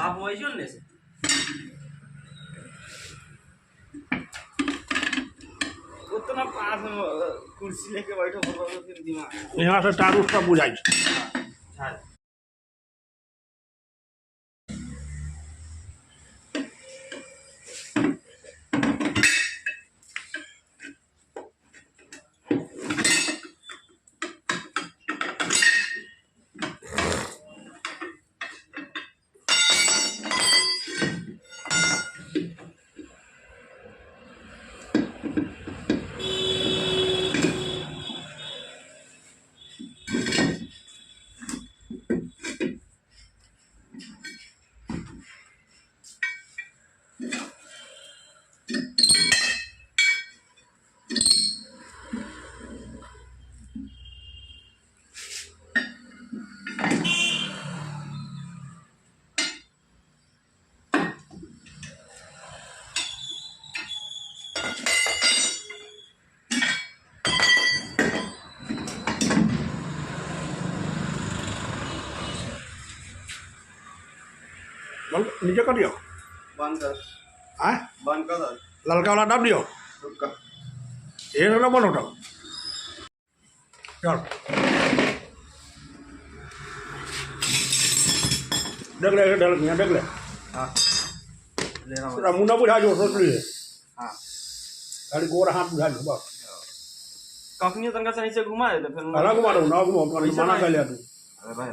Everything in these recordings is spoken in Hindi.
साफ हुआ जोड़ने से उतना पास में कुर्सी लेके बैठो फिर दिमाग यहाँ से टारू सब बुझाई नीचे कर दियो बंद कर हाँ बंद कर ललका वाला दाब दियो ये ना बंद होता चल देख ले यहाँ देख ले हाँ ले रहा हूँ मुंडा बुझा जो सोच लिए हाँ खाली गोरा हाथ बुझा जो बस कखनी तनका से नीचे घुमा दे फिर ना घुमा दो ना घुमा मना कर लिया तू अरे भाई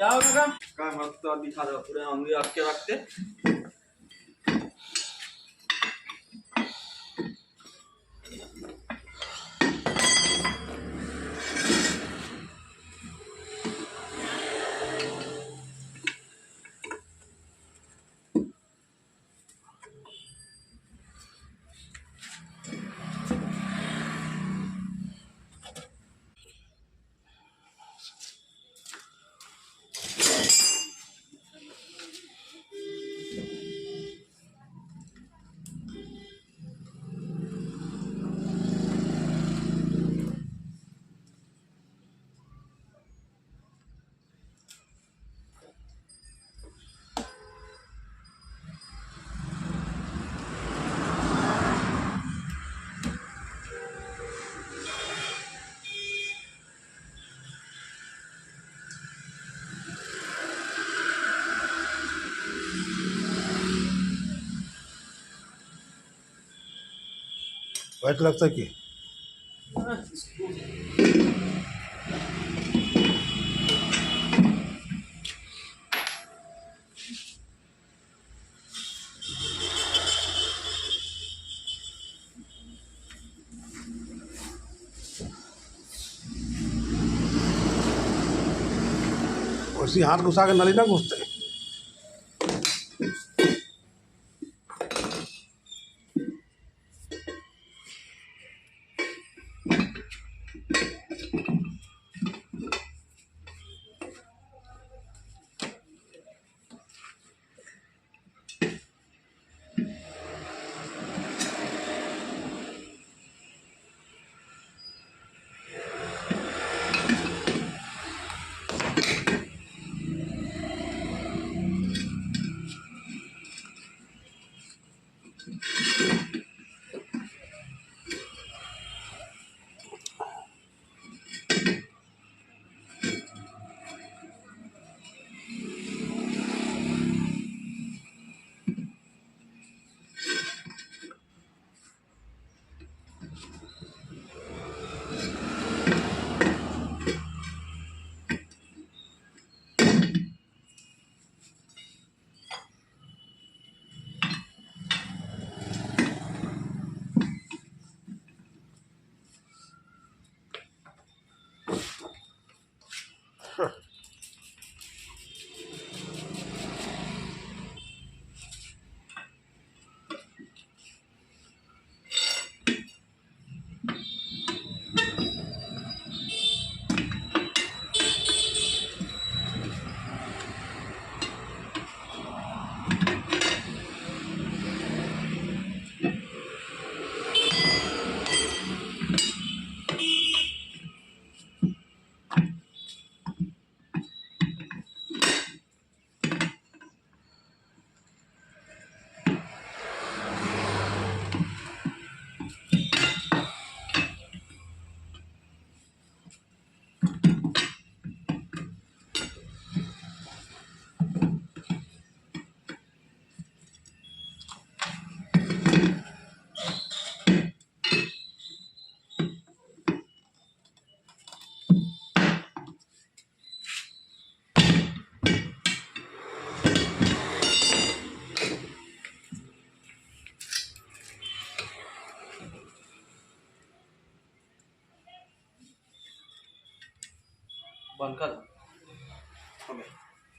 क्या होगा क्या मस्त दिखा दो पूरे अंगली रख के रखते वैसे लगता है कि उसी हाथ घुसा के नली ना घुसते बंद कर ओके